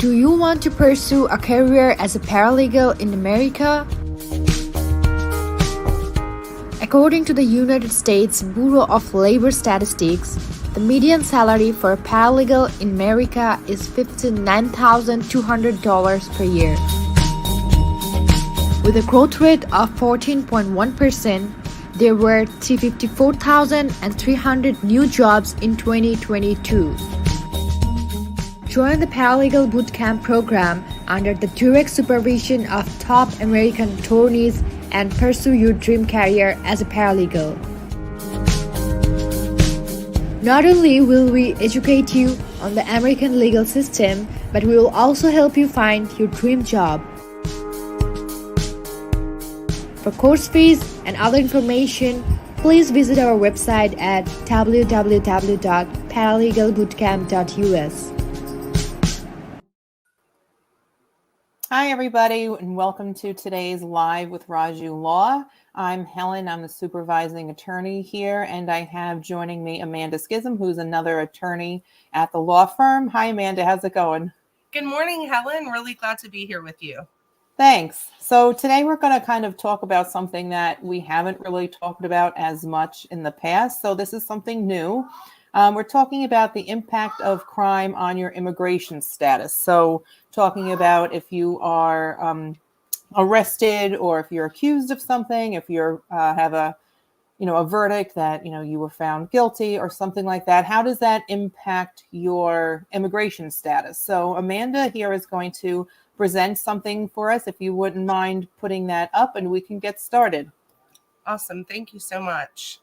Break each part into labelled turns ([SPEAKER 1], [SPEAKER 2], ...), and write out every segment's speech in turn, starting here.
[SPEAKER 1] Do you want to pursue a career as a paralegal in America? According to the United States Bureau of Labor Statistics, the median salary for a paralegal in America is $59,200 per year. With a growth rate of 14.1%, there were 354,300 new jobs in 2022. Join the Paralegal Bootcamp program under the direct supervision of top American attorneys and pursue your dream career as a paralegal. Not only will we educate you on the American legal system, but we will also help you find your dream job. For course fees and other information, please visit our website at www.paralegalbootcamp.us.
[SPEAKER 2] Hi, everybody, and welcome to today's Live with Raju Law. I'm Helen. I'm the supervising attorney here, and I have joining me Amanda Schism, who's another attorney at the law firm. Hi, Amanda. How's it going?
[SPEAKER 3] Good morning, Helen. Really glad to be here with you.
[SPEAKER 2] Thanks. So today we're going to kind of talk about something that we haven't really talked about as much in the past. So this is something new. We're talking about the impact of crime on your immigration status. So talking about if you are arrested or if you're accused of something, if you have a verdict that, you were found guilty or something like that, how does that impact your immigration status? So Amanda here is going to present something for us. If you wouldn't mind putting that up and we can get started.
[SPEAKER 3] Awesome. Thank you so much.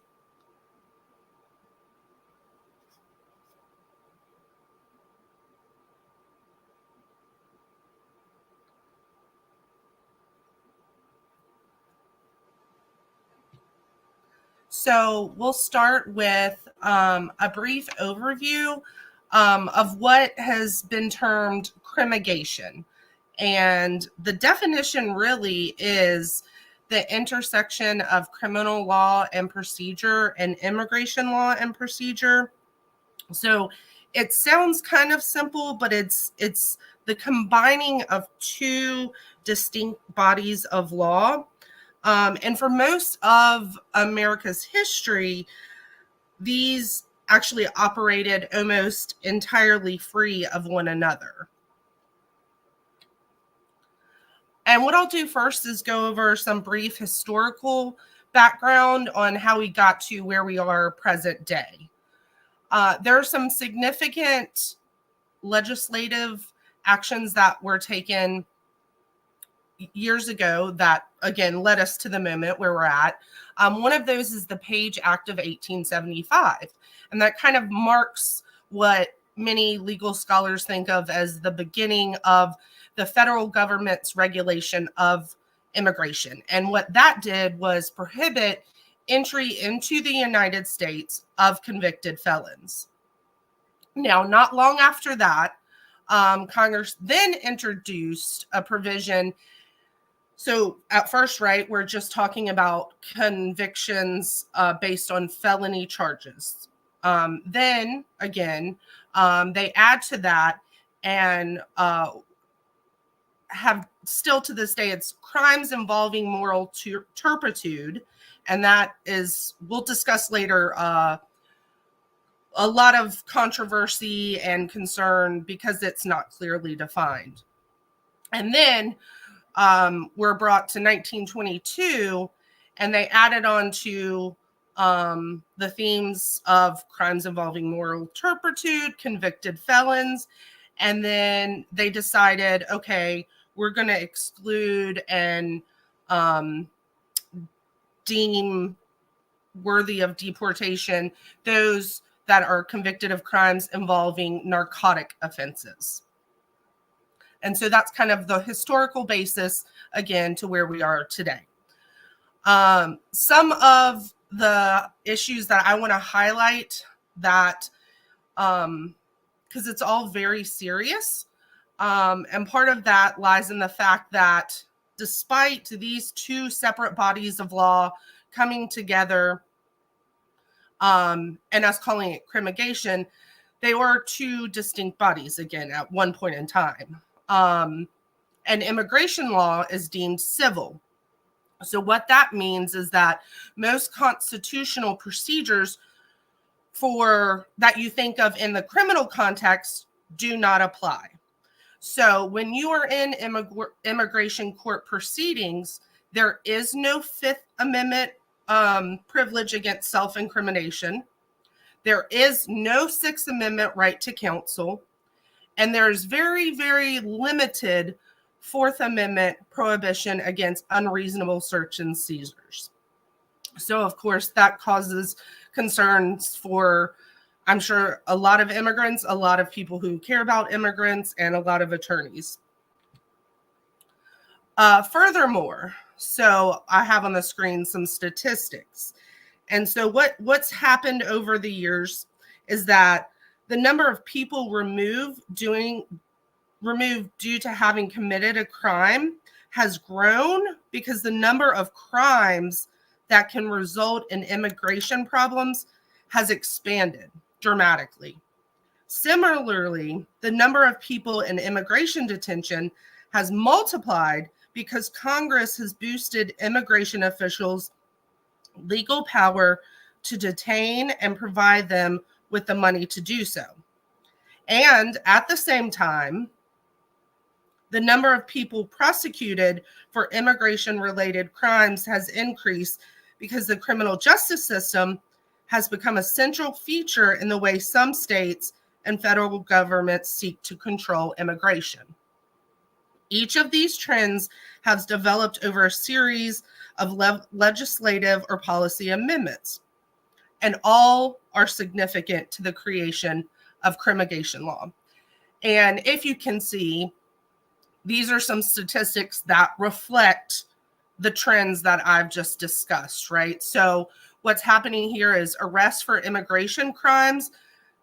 [SPEAKER 3] So we'll start with a brief overview of what has been termed crimigation. And the definition really is the intersection of criminal law and procedure and immigration law and procedure. So it sounds kind of simple, but it's the combining of two distinct bodies of law. And for most of America's history, these actually operated almost entirely free of one another. And what I'll do first is go over some brief historical background on how we got to where we are present day. There are some significant legislative actions that were taken years ago that, again, led us to the moment where we're at. One of those is the Page Act of 1875. And that kind of marks what many legal scholars think of as the beginning of the federal government's regulation of immigration. And what that did was prohibit entry into the United States of convicted felons. Now, not long after that, Congress then introduced a provision. So at first, right, we're just talking about convictions based on felony charges. Then again, they add to that and have still to this day, it's crimes involving moral turpitude. And that is, we'll discuss later, a lot of controversy and concern because it's not clearly defined. And then we're brought to 1922, and they added on to the themes of crimes involving moral turpitude, convicted felons, and then they decided, okay, we're going to exclude and deem worthy of deportation those that are convicted of crimes involving narcotic offenses. And so that's kind of the historical basis, again, to where we are today. Some of the issues that I want to highlight that, because it's all very serious, and part of that lies in the fact that despite these two separate bodies of law coming together and us calling it crimigation, they were two distinct bodies, again, at one point in time. and immigration law is deemed civil. So what that means is that most constitutional procedures for that you think of in the criminal context do not apply. So when you are in immigration court proceedings, there is no Fifth Amendment privilege against self-incrimination. There is no Sixth Amendment right to counsel. And there's very, very limited Fourth Amendment prohibition against unreasonable search and seizures. So, of course, that causes concerns for, I'm sure, a lot of immigrants, a lot of people who care about immigrants, and a lot of attorneys. Furthermore, so I have on the screen some statistics. And so what's happened over the years is that the number of people removed due to having committed a crime has grown because the number of crimes that can result in immigration problems has expanded dramatically. Similarly, the number of people in immigration detention has multiplied because Congress has boosted immigration officials' legal power to detain and provide them with the money to do so. And at the same time, the number of people prosecuted for immigration-related crimes has increased because the criminal justice system has become a central feature in the way some states and federal governments seek to control immigration. Each of these trends has developed over a series of legislative or policy amendments, and all are significant to the creation of criminalization law. And if you can see, these are some statistics that reflect the trends that I've just discussed, right? So what's happening here is arrests for immigration crimes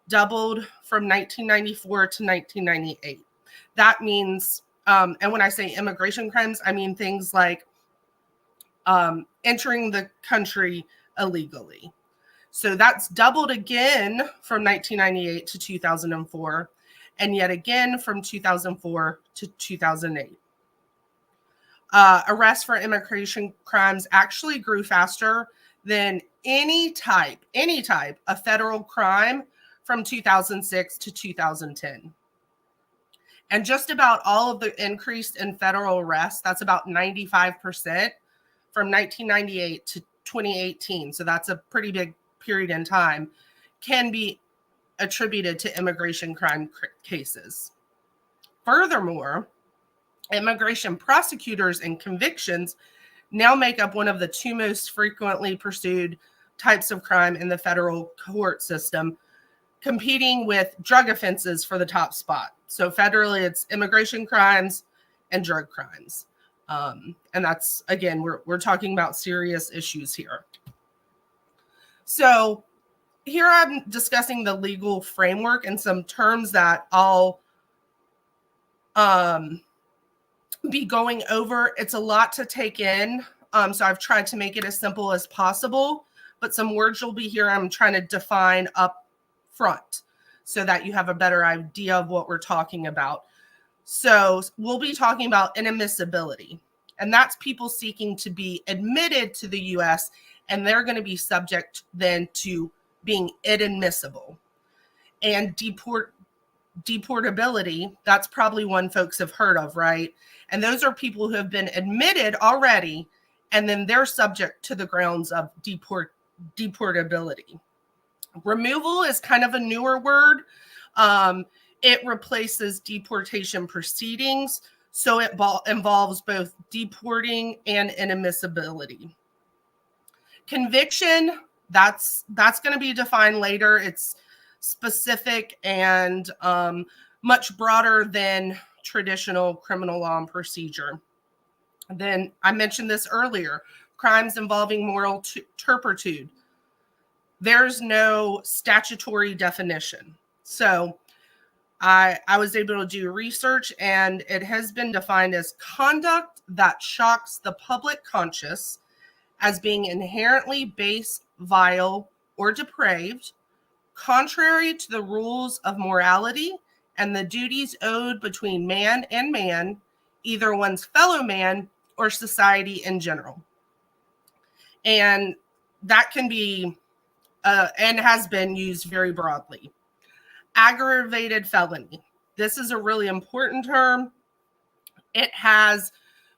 [SPEAKER 3] doubled from 1994 to 1998. That means, and when I say immigration crimes, I mean things like entering the country illegally. So that's doubled again from 1998 to 2004, and yet again from 2004 to 2008. Arrests for immigration crimes actually grew faster than any type of federal crime from 2006 to 2010. And just about all of the increase in federal arrests, that's about 95% from 1998 to 2018. So that's a pretty big period in time, can be attributed to immigration crime cases. Furthermore, immigration prosecutors and convictions now make up one of the two most frequently pursued types of crime in the federal court system, competing with drug offenses for the top spot. So federally, it's immigration crimes and drug crimes. And that's, again, we're talking about serious issues here. So here I'm discussing the legal framework and some terms that I'll be going over. It's a lot to take in. So I've tried to make it as simple as possible, but some words you'll be here I'm trying to define up front so that you have a better idea of what we're talking about. So we'll be talking about inadmissibility, and that's people seeking to be admitted to the U.S., and they're going to be subject then to being inadmissible. And deportability, that's probably one folks have heard of, right? And those are people who have been admitted already, and then they're subject to the grounds of deportability. Removal is kind of a newer word. It replaces deportation proceedings, so it involves both deporting and inadmissibility. Conviction, that's going to be defined later. It's specific and much broader than traditional criminal law and procedure. Then I mentioned this earlier, crimes involving moral turpitude. There's no statutory definition. So I was able to do research, and it has been defined as conduct that shocks the public conscience as being inherently base, vile, or depraved, contrary to the rules of morality and the duties owed between man and man, either one's fellow man or society in general. And that can be and has been used very broadly. Aggravated felony. This is a really important term. It has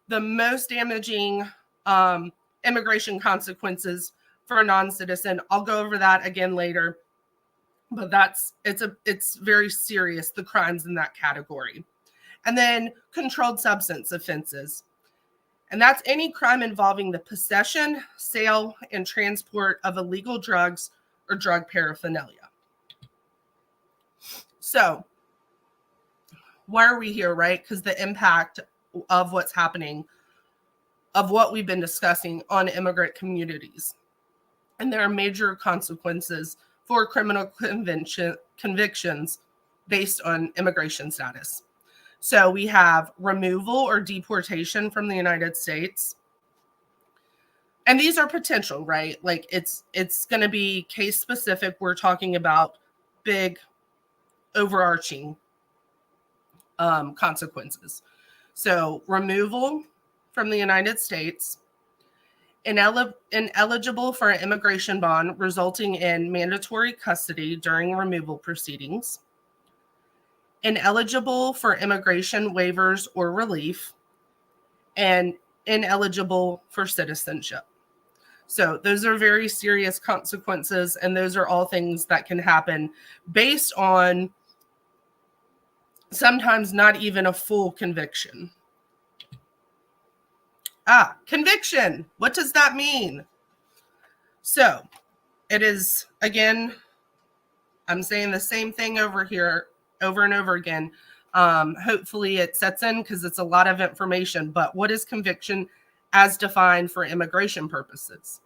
[SPEAKER 3] the most damaging immigration consequences for a non-citizen. I'll go over that again later, but it's very serious, the crimes in that category. And then controlled substance offenses. And that's any crime involving the possession, sale, and transport of illegal drugs or drug paraphernalia. So why are we here, right? Because the impact of what's happening, of what we've been discussing on immigrant communities. And there are major consequences for criminal convictions based on immigration status. So we have removal or deportation from the United States. And these are potential, right? Like it's going to be case specific. We're talking about big overarching consequences. So removal from the United States, ineligible for an immigration bond resulting in mandatory custody during removal proceedings, ineligible for immigration waivers or relief, and ineligible for citizenship. So those are very serious consequences, and those are all things that can happen based on sometimes not even a full conviction. Conviction. What does that mean? So it is, again, I'm saying the same thing over here over and over again. Hopefully it sets in because it's a lot of information. But what is conviction as defined for immigration purposes?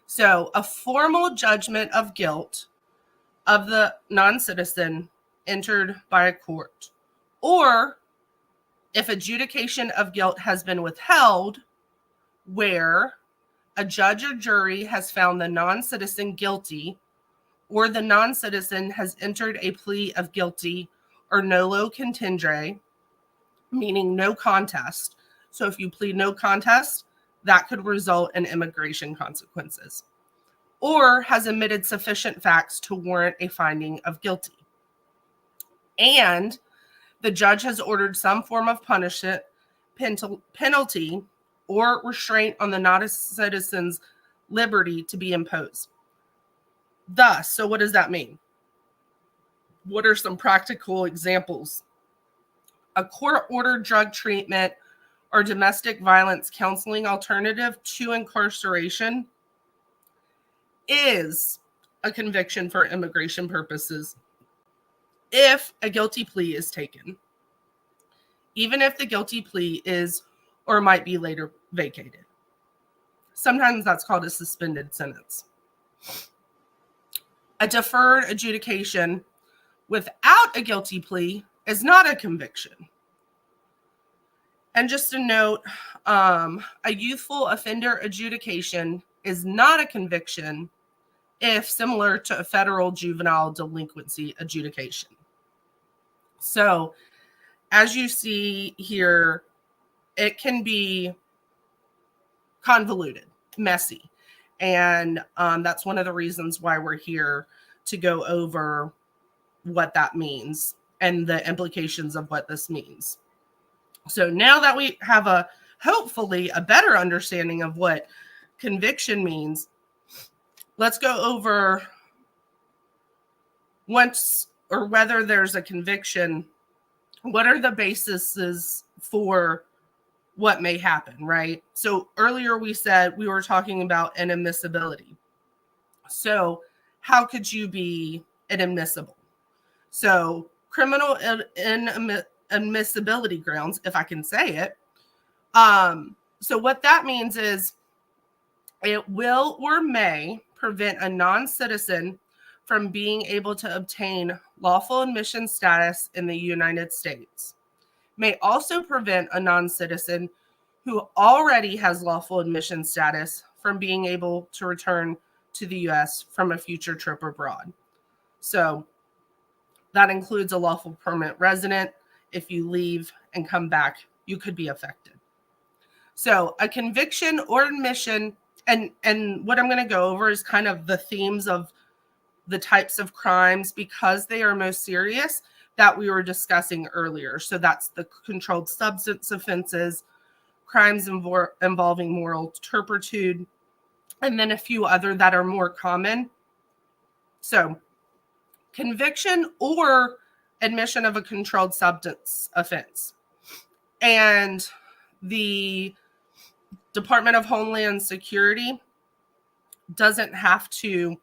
[SPEAKER 3] So a formal judgment of guilt of the non-citizen entered by a court, or if adjudication of guilt has been withheld, where a judge or jury has found the non-citizen guilty, or the non-citizen has entered a plea of guilty or nolo contendere, meaning no contest. So if you plead no contest, that could result in immigration consequences, or has admitted sufficient facts to warrant a finding of guilty. And the judge has ordered some form of punishment, penalty, or restraint on the non-citizen's liberty to be imposed. Thus, so what does that mean? What are some practical examples? A court-ordered drug treatment or domestic violence counseling alternative to incarceration is a conviction for immigration purposes if a guilty plea is taken, even if the guilty plea is or might be later vacated. Sometimes that's called a suspended sentence. A deferred adjudication without a guilty plea is not a conviction. And just a note, a youthful offender adjudication is not a conviction if similar to a federal juvenile delinquency adjudication. So as you see here, it can be convoluted, messy. And that's one of the reasons why we're here, to go over what that means and the implications of what this means. So now that we have hopefully a better understanding of what conviction means, let's go over once or whether there's a conviction, what are the bases for what may happen, right? So earlier we said we were talking about inadmissibility. So how could you be inadmissible? So criminal inadmissibility grounds, if I can say it. So what that means is it will or may prevent a non-citizen from being able to obtain lawful admission status in the United States. May also prevent a non-citizen who already has lawful admission status from being able to return to the U.S. from a future trip abroad. So That includes a lawful permanent resident. If you leave and come back, you could be affected. So a conviction or admission, and what I'm going to go over is kind of the themes of the types of crimes, because they are most serious, that we were discussing earlier. So that's the controlled substance offenses, crimes involving moral turpitude, and then a few other that are more common. So conviction or admission of a controlled substance offense. And the Department of Homeland Security doesn't have to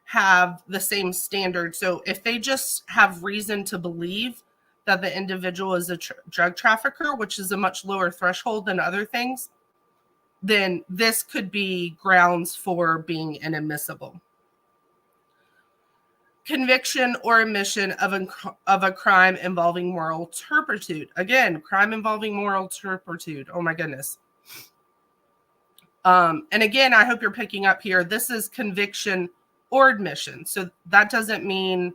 [SPEAKER 3] have the same standard. So if they just have reason to believe that the individual is a drug trafficker, which is a much lower threshold than other things, then this could be grounds for being inadmissible. Conviction or admission of a crime involving moral turpitude. Again, crime involving moral turpitude. Oh my goodness. And again, I hope you're picking up here. This is conviction or admission. So that doesn't mean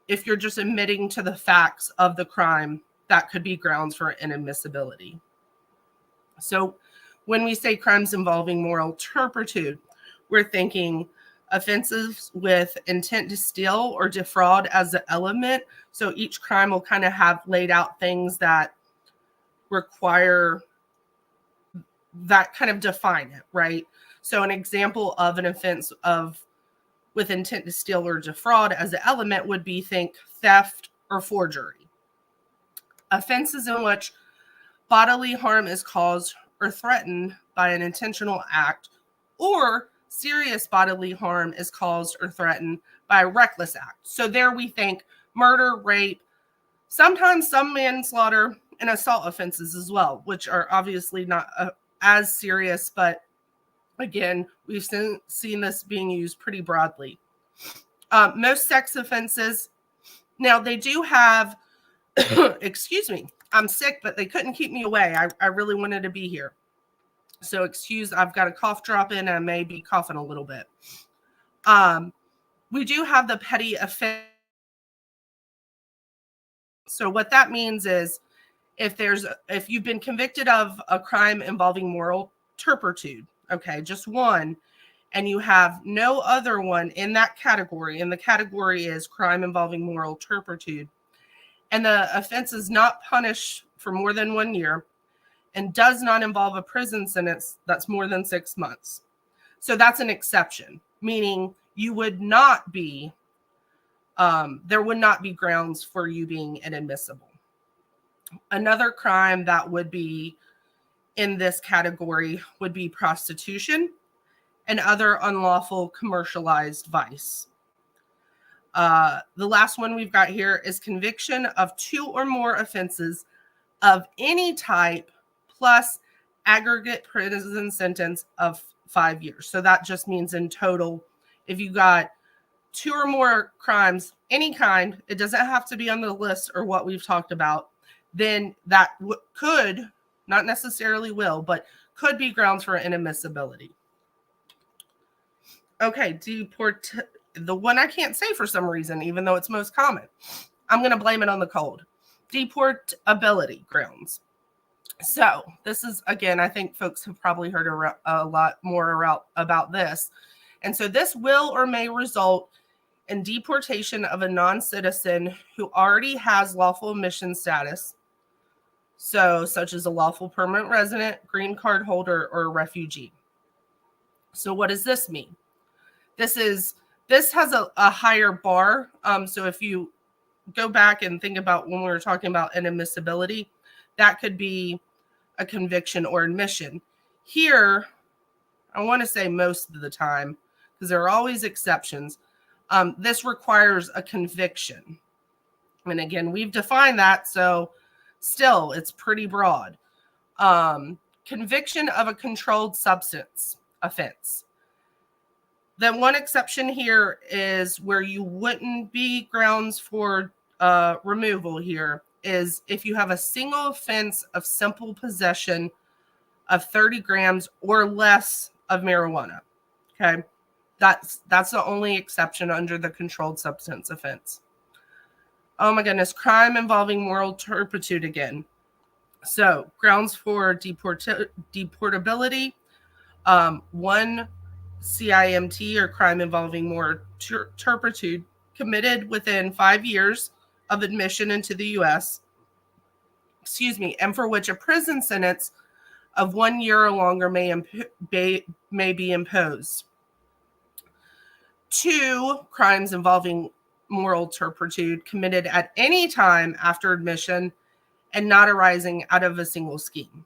[SPEAKER 3] if you're just admitting to the facts of the crime, that could be grounds for inadmissibility. So when we say crimes involving moral turpitude, we're thinking offenses with intent to steal or defraud as the element. So each crime will kind of have laid out things that require, that kind of define it, right? So an example of an offense with intent to steal or defraud as an element would be, think theft or forgery. Offenses in which bodily harm is caused or threatened by an intentional act, or serious bodily harm is caused or threatened by a reckless act. So there we think murder, rape, sometimes some manslaughter, and assault offenses as well, which are obviously not as serious, but again, we've seen this being used pretty broadly. Most sex offenses, now they do have, excuse me, I'm sick, but they couldn't keep me away. I really wanted to be here. So I've got a cough drop in and I may be coughing a little bit. We do have the petty offense. So what that means is if you've been convicted of a crime involving moral turpitude, okay, just one, and you have no other one in that category, and the category is crime involving moral turpitude, and the offense is not punished for more than 1 year and does not involve a prison sentence that's more than 6 months. So that's an exception, meaning you would not be, there would not be grounds for you being inadmissible. Another crime that would be in this category would be prostitution and other unlawful commercialized vice. The last one we've got here is conviction of 2 or more offenses of any type plus aggregate prison sentence of 5 years. So that just means in total, if you got 2 or more crimes, any kind, it doesn't have to be on the list or what we've talked about, then that could, not necessarily will, but could be grounds for inadmissibility. Okay, the one I can't say for some reason, even though it's most common. I'm going to blame it on the cold. Deportability grounds. So this is, again, I think folks have probably heard a lot more about this. And so this will or may result in deportation of a non-citizen who already has lawful admission status, so such as a lawful permanent resident, green card holder, or a refugee. So what does this mean? This has a higher bar. So if you go back and think about when we were talking about inadmissibility, that could be a conviction or admission. Here, I want to say most of the time, because there are always exceptions, this requires a conviction. And again, we've defined that, so still, it's pretty broad. Conviction of a controlled substance offense. Then one exception here is where you wouldn't be grounds for removal here is if you have a single offense of simple possession of 30 grams or less of marijuana. Okay, that's the only exception under the controlled substance offense. Oh my goodness, crime involving moral turpitude again. So grounds for deportability, one, CIMT, or crime involving moral turpitude, committed within 5 years of admission into the U.S., and for which a prison sentence of 1 year or longer may be imposed. 2, crimes involving moral turpitude committed at any time after admission and not arising out of a single scheme.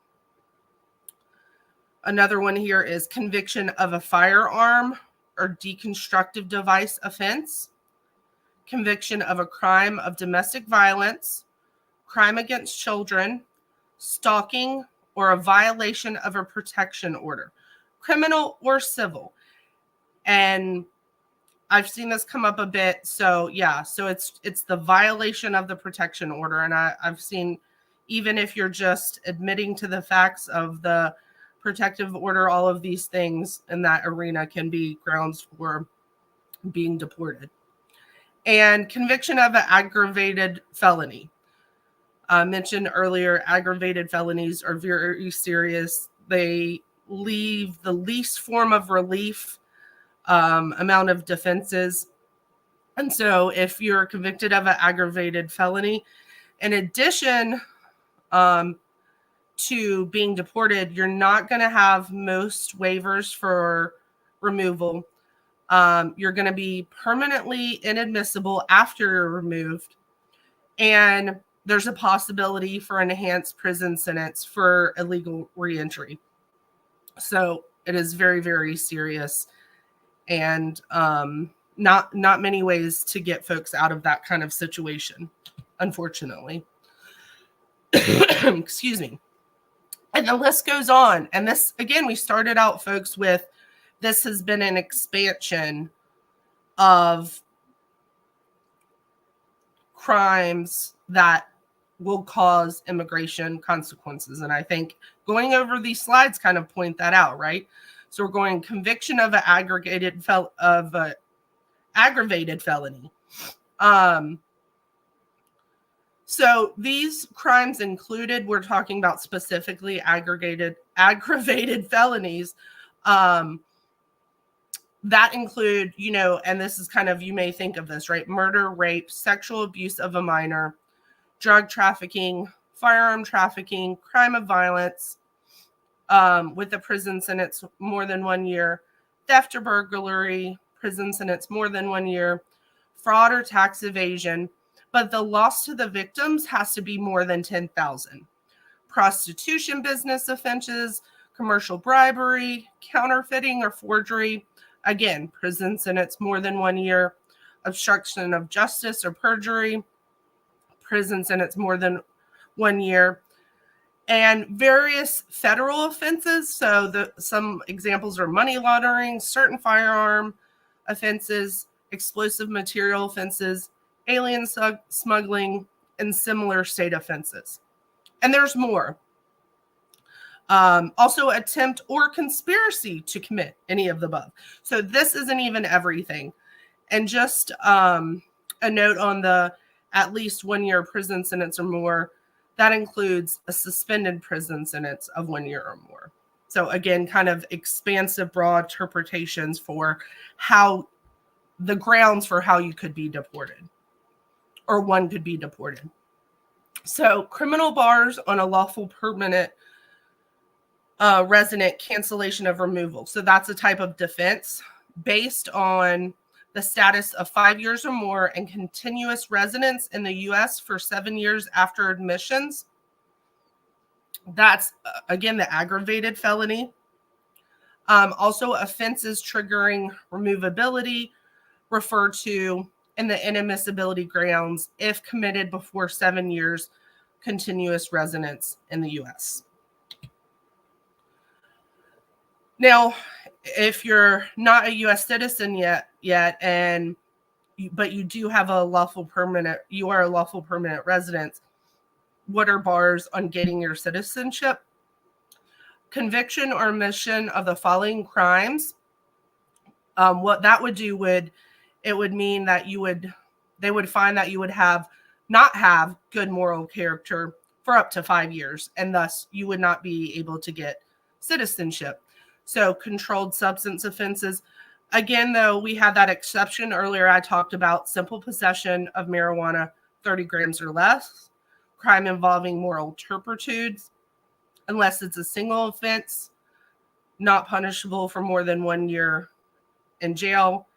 [SPEAKER 3] Another one here is conviction of a firearm or deconstructive device offense, conviction of a crime of domestic violence, crime against children, stalking, or a violation of a protection order, criminal or civil. And I've seen this come up a bit. So yeah, so it's the violation of the protection order. And I've seen, even if you're just admitting to the facts of the protective order, all of these things in that arena can be grounds for being deported. And conviction of an aggravated felony. Mentioned earlier, aggravated felonies are very serious. They leave the least form of relief amount of defenses. And so if you're convicted of an aggravated felony, in addition to being deported, you're not going to have most waivers for removal. You're going to be permanently inadmissible after you're removed. And there's a possibility for an enhanced prison sentence for illegal reentry. So it is very, very serious, and not many ways to get folks out of that kind of situation, unfortunately. Excuse me. And the list goes on. And this, again, we started out, folks, with this has been an expansion of crimes that will cause immigration consequences. And I think going over these slides kind of point that out, right? So we're going conviction of an aggravated felony. So these crimes included, we're talking about specifically aggravated felonies. That include, and this is kind of, you may think of this, right? Murder, rape, sexual abuse of a minor, drug trafficking, firearm trafficking, crime of violence, with a prison sentence more than 1 year, theft or burglary, prison sentence more than 1 year, fraud or tax evasion, but the loss to the victims has to be more than $10,000. Prostitution business offenses, commercial bribery, counterfeiting or forgery, again, prison sentence more than 1 year, obstruction of justice or perjury, prison sentence more than 1 year, and various federal offenses. So some examples are money laundering, certain firearm offenses, explosive material offenses, alien smuggling, and similar state offenses. And there's more. Also attempt or conspiracy to commit any of the above. So this isn't even everything. And just a note on the at least 1 year prison sentence or more, that includes a suspended prison sentence of 1 year or more. So again, kind of expansive, broad interpretations for how the grounds for how you could be deported, or one could be deported. So criminal bars on a lawful permanent resident cancellation of removal. So that's a type of defense based on the status of 5 years or more and continuous residence in the U.S. for 7 years after admissions. That's, again, the aggravated felony. Also, offenses triggering removability refer to in the inadmissibility grounds if committed before 7 years continuous residence in the U.S. Now, if you're not a U.S. citizen yet, but you do have you are a lawful permanent resident, what are bars on getting your citizenship? Conviction or omission of the following crimes. What that would do it would mean that they would find that you would have not have good moral character for up to 5 years, and thus you would not be able to get citizenship. So controlled substance offenses, again, though, we had that exception earlier. I talked about simple possession of marijuana, 30 grams or less, crime involving moral turpitude, unless it's a single offense, not punishable for more than 1 year in jail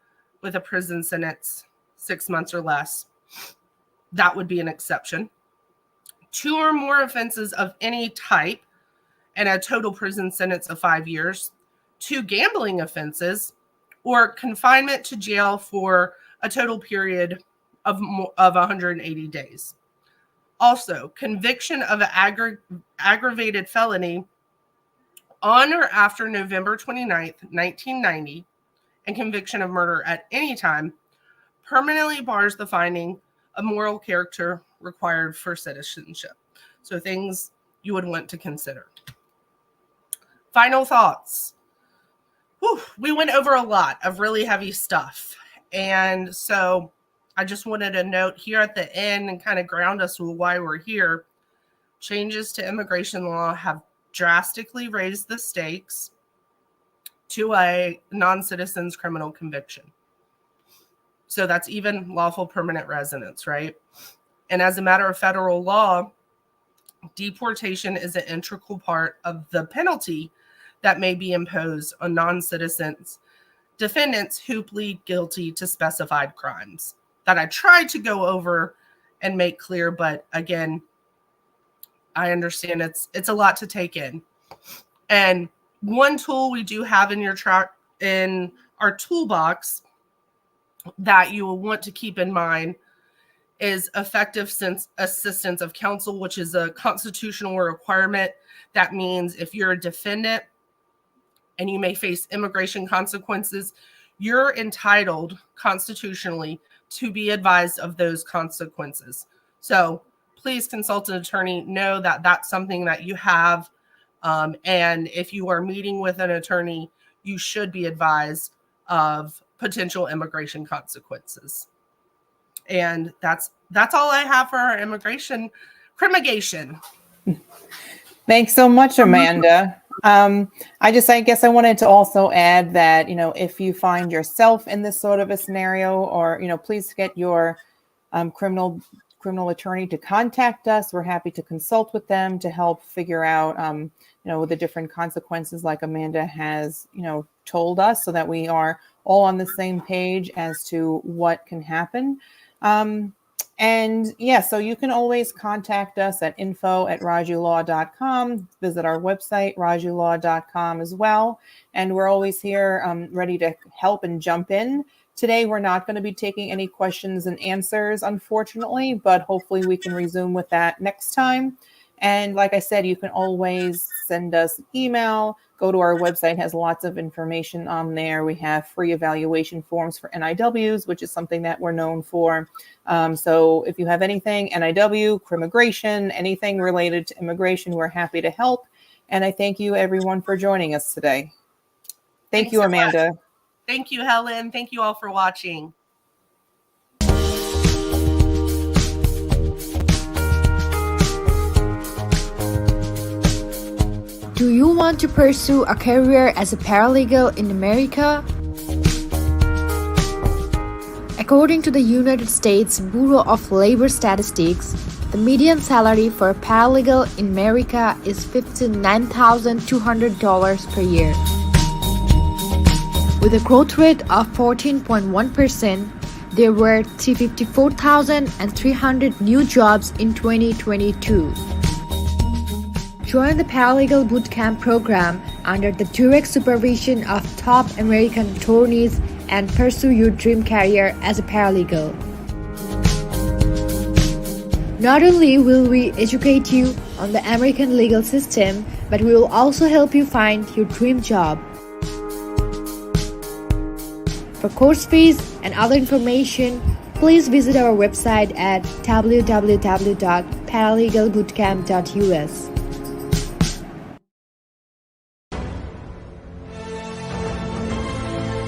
[SPEAKER 3] with a prison sentence 6 months or less. That would be an exception. 2 or more offenses of any type and a total prison sentence of 5 years. 2 gambling offenses or confinement to jail for a total period of 180 days. Also, conviction of an aggravated felony on or after November 29th, 1990, and conviction of murder at any time permanently bars the finding of moral character required for citizenship. So things you would want to consider. Final thoughts. Whew, we went over a lot of really heavy stuff. And so I just wanted to note here at the end and kind of ground us with why we're here. Changes to immigration law have drastically raised the stakes to a non-citizen's criminal conviction. So that's even lawful permanent residence, right? And as a matter of federal law, deportation is an integral part of the penalty that may be imposed on non-citizens defendants who plead guilty to specified crimes. That I tried to go over and make clear, but again, I understand it's a lot to take in. And one tool we do have in our toolbox that you will want to keep in mind is effective assistance of counsel, which is a constitutional requirement. That means if you're a defendant and you may face immigration consequences, you're entitled constitutionally to be advised of those consequences. So please consult an attorney. Know that that's something that you have. And if you are meeting with an attorney, you should be advised of potential immigration consequences. And that's all I have for our immigration crimmigation.
[SPEAKER 2] Thanks so much, Amanda. I guess I wanted to also add that, if you find yourself in this sort of a scenario, or, please get your criminal attorney to contact us. We're happy to consult with them to help figure out, the different consequences like Amanda has, told us, so that we are all on the same page as to what can happen. So you can always contact us at info@rawjulaw.com. Visit our website, rawjulaw.com as well. And we're always here ready to help and jump in. Today, we're not going to be taking any questions and answers, unfortunately, but hopefully we can resume with that next time. And like I said, you can always send us an email. Go to our website, it has lots of information on there. We have free evaluation forms for NIWs, which is something that we're known for. So if you have anything, NIW, crimmigration, anything related to immigration, we're happy to help. And I thank you, everyone, for joining us today. Thank you, Amanda.
[SPEAKER 3] Much. Thank you, Helen. Thank you all for watching.
[SPEAKER 1] Do you want to pursue a career as a paralegal in America? According to the United States Bureau of Labor Statistics, the median salary for a paralegal in America is $59,200 per year. With a growth rate of 14.1%, there were 354,300 new jobs in 2022. Join the Paralegal Bootcamp program under the direct supervision of top American attorneys and pursue your dream career as a paralegal. Not only will we educate you on the American legal system, but we will also help you find your dream job. For course fees and other information, please visit our website at www.paralegalbootcamp.us.